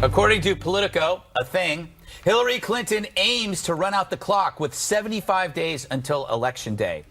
According to Politico, a thing, Hillary Clinton aims to run out the clock with 75 days until Election Day.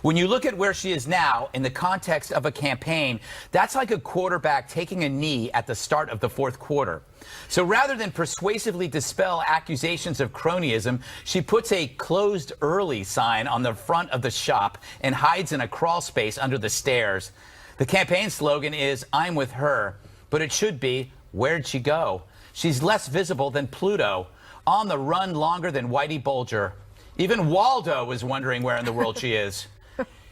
When you look at where she is now in the context of a campaign, that's like a quarterback taking a knee at the start of the fourth quarter. So rather than persuasively dispel accusations of cronyism, she puts a closed early sign on the front of the shop and hides in a crawl space under the stairs. The campaign slogan is, "I'm with her," but it should be, "Where'd she go?" She's less visible than Pluto, on the run longer than Whitey Bulger. Even Waldo is wondering where in the world she is.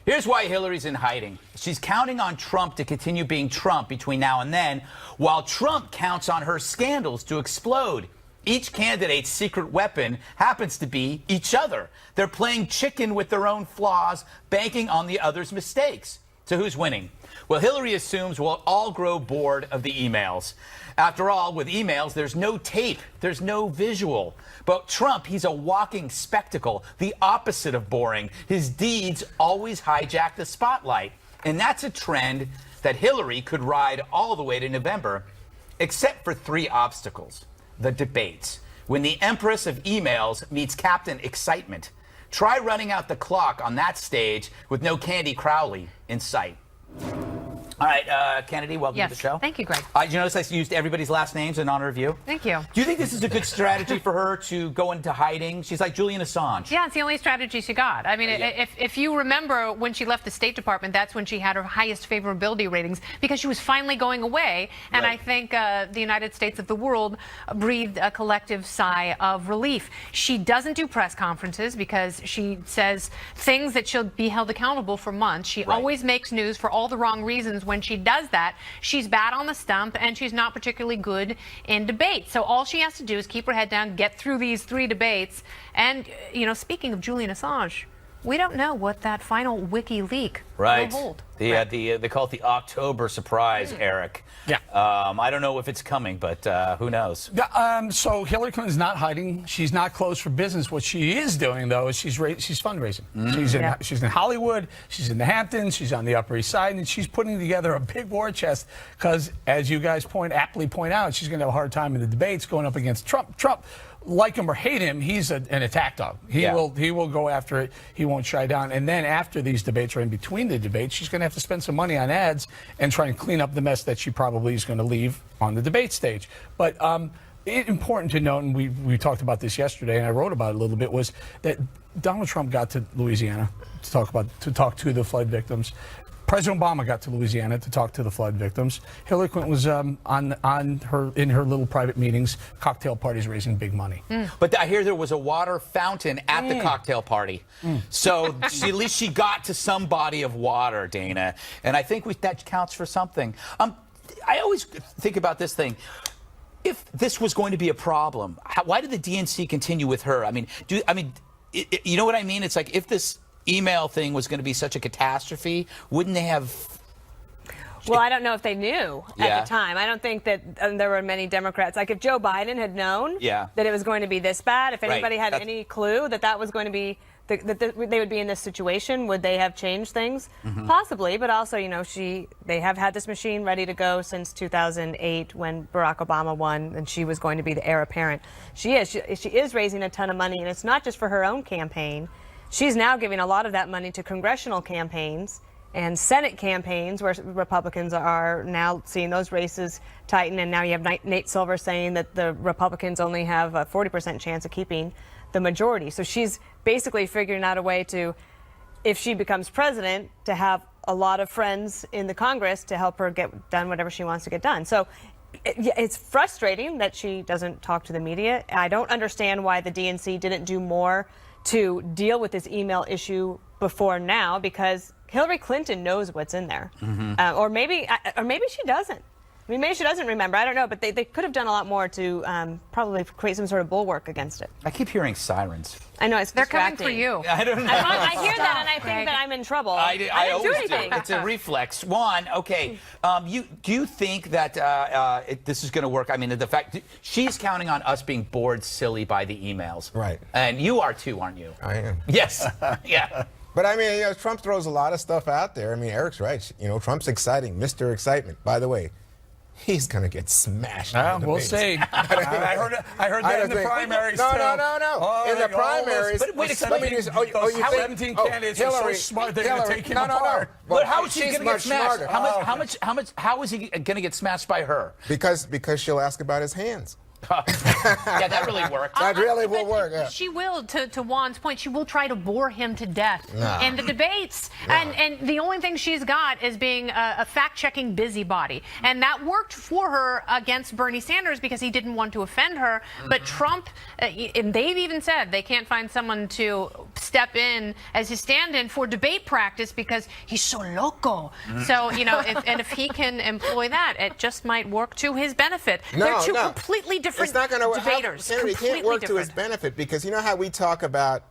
Here's why Hillary's in hiding. She's counting on Trump to continue being Trump between now and then, while Trump counts on her scandals to explode. Each candidate's secret weapon happens to be each other. They're playing chicken with their own flaws, banking on the other's mistakes. So who's winning? Well, Hillary assumes we'll all grow bored of the emails. After all, with emails, there's no tape, there's no visual. But Trump, he's a walking spectacle, the opposite of boring. His deeds always hijack the spotlight. And that's a trend that Hillary could ride all the way to November, except for three obstacles. The debates. When the Empress of emails meets Captain Excitement. Try running out the clock on that stage with no Candy Crowley in sight. All right, Kennedy, welcome to the show. Thank you, Greg. Did you notice I used everybody's last names in honor of you? Thank you. Do you think this is a good strategy for her to go into hiding? She's like Julian Assange. Yeah, it's the only strategy she got. I mean, if you remember when she left the State Department, that's when she had her highest favorability ratings because she was finally going away. And Right. I think the United States of the world breathed a collective sigh of relief. She doesn't do press conferences because she says things that she'll be held accountable for months. She always makes news for all the wrong reasons. When she does that, she's bad on the stump and she's not particularly good in debate. So all she has to do is keep her head down, get through these three debates. And, you know, speaking of Julian Assange, we don't know what that final WikiLeaks will hold. They call it the October surprise, Eric. Yeah. I don't know if it's coming, but who knows? So Hillary Clinton's not hiding. She's not closed for business. What she is doing, though, is she's fundraising. She's in Hollywood. She's in the Hamptons. She's on the Upper East Side, and she's putting together a big war chest because, as you guys aptly point out, she's going to have a hard time in the debates going up against Trump. Trump, like him or hate him, he's an attack dog. He will go after it. He won't shy down. And then after these debates, or in between the debates, she's going to have to spend some money on ads and try and clean up the mess that she probably is going to leave on the debate stage. But it's important to note, and we talked about this yesterday, and I wrote about it a little bit, was that Donald Trump got to Louisiana to talk to the flood victims. President Obama got to Louisiana to talk to the flood victims. Hillary Clinton was in her little private meetings, cocktail parties, raising big money. But I hear there was a water fountain at the cocktail party. So at least she got to some body of water, Dana. And I think that counts for something. I always think about this thing. If this was going to be a problem, why did the DNC continue with her? I mean, you know what I mean? It's like if this email thing was going to be such a catastrophe, wouldn't they have? Well, I don't know if they knew at the time. I don't think that there were many Democrats. Like if Joe Biden had known that it was going to be this bad, if anybody had any clue that was going to be, that they would be in this situation, would they have changed things? Possibly, but also, you know, they have had this machine ready to go since 2008 when Barack Obama won, and she was going to be the heir apparent. She is raising a ton of money, and it's not just for her own campaign. She's now giving a lot of that money to congressional campaigns and Senate campaigns where Republicans are now seeing those races tighten. And now you have Nate Silver saying that the Republicans only have a 40% chance of keeping the majority. So she's basically figuring out a way to, if she becomes president, to have a lot of friends in the Congress to help her get done whatever she wants to get done. So it's frustrating that she doesn't talk to the media. I don't understand why the DNC didn't do more to deal with this email issue before now, because Hillary Clinton knows what's in there. Or maybe she doesn't. I mean, maybe she doesn't remember. I don't know. But they could have done a lot more to probably create some sort of bulwark against it. I keep hearing sirens. I know, it's They're distracting. coming for you. I don't know. I hear that, and I think that I'm in trouble. I didn't do anything. It's a reflex. Juan, okay. Do you think that this is going to work? I mean, the fact she's counting on us being bored silly by the emails. Right. And you are too, aren't you? I am. Yes. Yeah. But I mean, you know, Trump throws a lot of stuff out there. I mean, Eric's right. You know, Trump's exciting, Mr. Excitement. By the way, he's going to get smashed. We'll see. I heard that in the primaries. No. Oh, in the primaries. But wait, 17 candidates are so smart they're going to take him apart. But how is he going to get smashed? Smarter. How is he going to get smashed by her? Because she'll ask about his hands. Yeah, that really worked. That really will work. Yeah. She will, to Juan's point, she will try to bore him to death in the debates. And the only thing she's got is being a fact-checking busybody. And that worked for her against Bernie Sanders because he didn't want to offend her. But Trump, and they've even said they can't find someone to step in as his stand-in for debate practice because he's so loco. So, if he can employ that, it just might work to his benefit. They're two completely different it's not going to debaters. Senator, it can't work to his benefit because you know how we talk about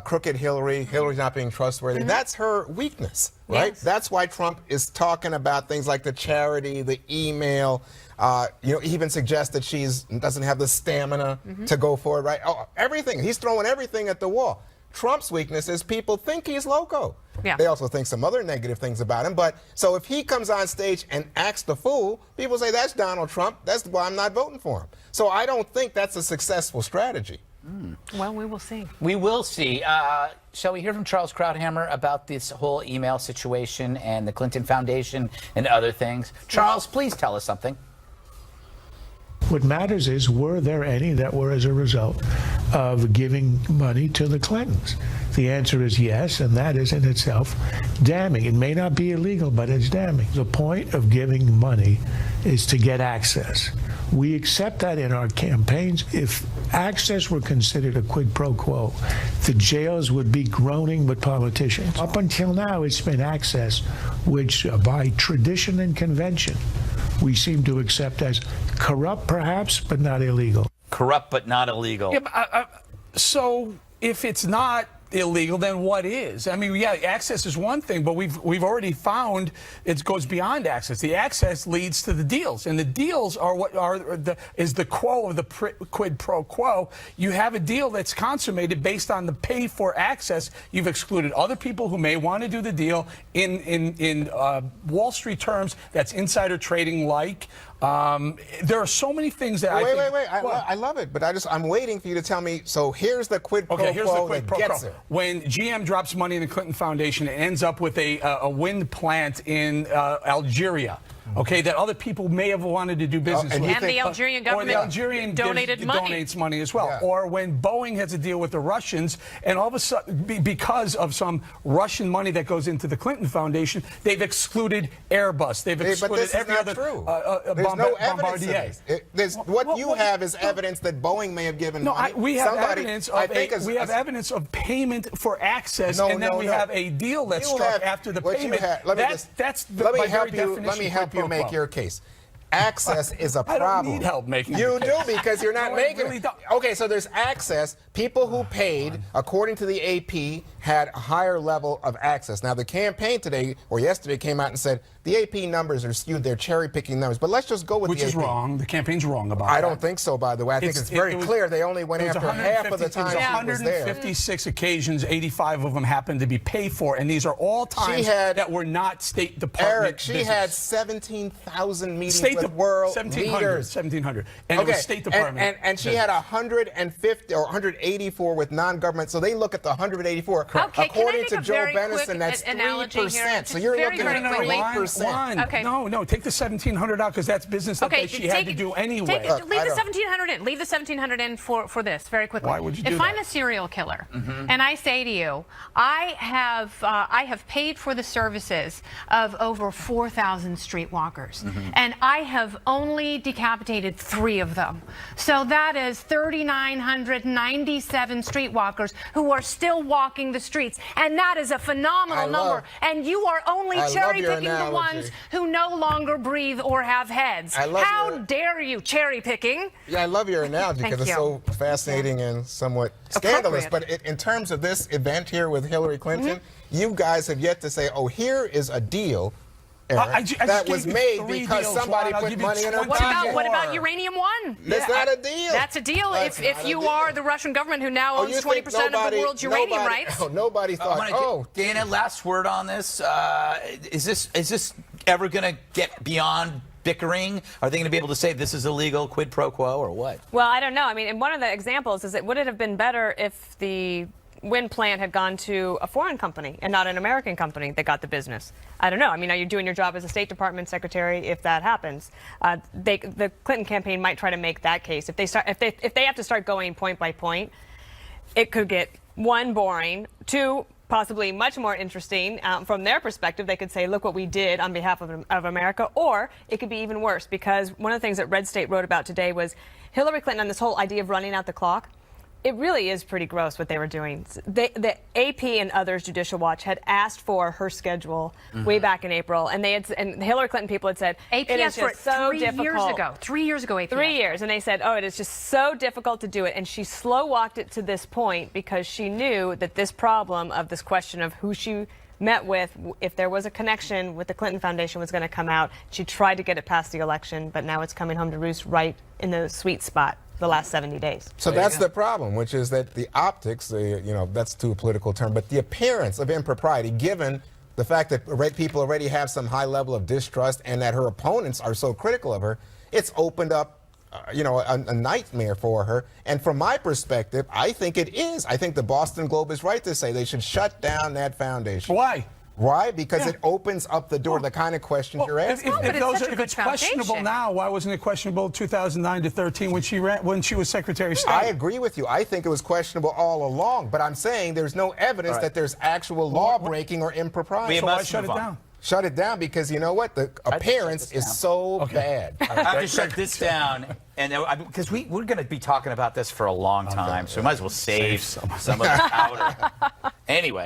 crooked Hillary's not being trustworthy. That's her weakness, right? Yes. That's why Trump is talking about things like the charity, the email. He even suggests that she doesn't have the stamina to go for it, right? Oh, everything. He's throwing everything at the wall. Trump's weakness is people think he's loco. Yeah. They also think some other negative things about him. But so if he comes on stage and acts the fool, people say that's Donald Trump. That's why I'm not voting for him. So I don't think that's a successful strategy. Well, we will see. We will see. Shall we hear from Charles Krauthammer about this whole email situation and the Clinton Foundation and other things? Charles, please tell us something. What matters is, were there any that were as a result of giving money to the Clintons? The answer is yes, and that is in itself damning. It may not be illegal, but it's damning. The point of giving money is to get access. We accept that in our campaigns. If access were considered a quid pro quo, the jails would be groaning with politicians. Up until now, it's been access, which by tradition and convention, we seem to accept as corrupt, perhaps, but not illegal. Corrupt, but not illegal. Yeah, so if it's not illegal, then what is? I mean, yeah, access is one thing, but we've already found it goes beyond access. The access leads to the deals, and the deals are what is the quo of the quid pro quo. You have a deal that's consummated based on the pay for access. You've excluded other people who may want to do the deal in Wall Street terms. That's insider trading like. There are so many things that wait. I love it, but I'm waiting for you to tell me. So here's the quid pro quo that gets it. When GM drops money in the Clinton Foundation, it ends up with a wind plant in Algeria. Okay, that other people may have wanted to do business with. And the Algerian government donates money as well. Yeah. Or when Boeing has a deal with the Russians, and all of a sudden, because of some Russian money that goes into the Clinton Foundation, they've excluded Airbus. They've excluded every other There's no Bombardier. evidence. What you have is evidence that Boeing may have given money. We have evidence of payment for access, and then we have a deal that's struck after the payment. Let me help you make your case. Access is a problem. I don't need help making You the do case. because you're not making really it. don't. Okay, so there's access. People who paid, according to the AP, had a higher level of access. Now, the campaign today or yesterday came out and said the AP numbers are skewed. They're cherry-picking numbers. But let's just go with Which the AP. is wrong. The campaign's wrong about that. I don't think so, by the way. I think it's very clear. They only went after half of the time she was there. 156 occasions, 85 of them happened to be paid for, and these are all times that were not State Department Eric, she business. had 17,000 meetings with world leaders. 1,700. And it was State Department. And she had 150 or 184 with non-government. So they look at the 184. Okay, according to can I make Joe a very Benison, quick that's analogy 3%. here? So you're Very, looking very at quickly. 3%. Okay. No, take the 1,700 out because that's business that she had to do anyway. Leave the 1,700 in. Leave the 1,700 in for this very quickly. Why would you do If that? I'm a serial killer and I say to you, I have paid for the services of over 4,000 streetwalkers, and I have only decapitated 3 of them. So that is 3,997 streetwalkers who are still walking the streets, and that is a phenomenal number. And you are only cherry picking the ones who no longer breathe or have heads. How dare you cherry picking? Yeah, I love your analogy because it's so fascinating and somewhat scandalous. But in terms of this event here with Hillary Clinton, you guys have yet to say, oh, here is a deal, Eric, that was made because somebody put money in her pocket. What about Uranium One? That's not a deal. That's a deal if you are the Russian government who now owns 20% of the world's uranium rights. Nobody thought, Dana, last word on this. Is this ever going to get beyond bickering? Are they going to be able to say this is illegal, quid pro quo, or what? Well, I don't know. I mean, and one of the examples is that would it have been better if the wind plant had gone to a foreign company and not an American company that got the business? I don't know. I mean, are you doing your job as a State Department secretary if that happens? The Clinton campaign might try to make that case. If they have to start going point by point, it could get, one, boring, two, possibly much more interesting. From their perspective, they could say, look what we did on behalf of America. Or it could be even worse, because one of the things that Red State wrote about today was Hillary Clinton and this whole idea of running out the clock. It really is pretty gross what they were doing. The AP and others, Judicial Watch, had asked for her schedule way back in April, and the Hillary Clinton people had said, AP it is asked for just it so 3 difficult. years ago. 3 years ago, AP. 3 years, and they said, oh, it is just so difficult to do it, and she slow-walked it to this point because she knew that this problem of this question of who she met with, if there was a connection with the Clinton Foundation, was going to come out. She tried to get it past the election, but now it's coming home to roost right in the sweet spot the last 70 days. So that's the problem, which is that the optics, that's too a political term, but the appearance of impropriety, given the fact that people already have some high level of distrust and that her opponents are so critical of her, it's opened up a nightmare for her. And from my perspective, I think it is. I think the Boston Globe is right to say they should shut down that foundation. Why? Why? Because it opens up the door to the kind of questions you're asking. If it's questionable now, why wasn't it questionable 2009 to 13 when she was Secretary of State? I agree with you. I think it was questionable all along. But I'm saying there's no evidence that there's actual law breaking or impropriety. So why shut it down? Shut it down because you know what? The appearance is so bad. I have to shut this down, and because we're going to be talking about this for a long time, so we might as well save some of the powder. Anyway.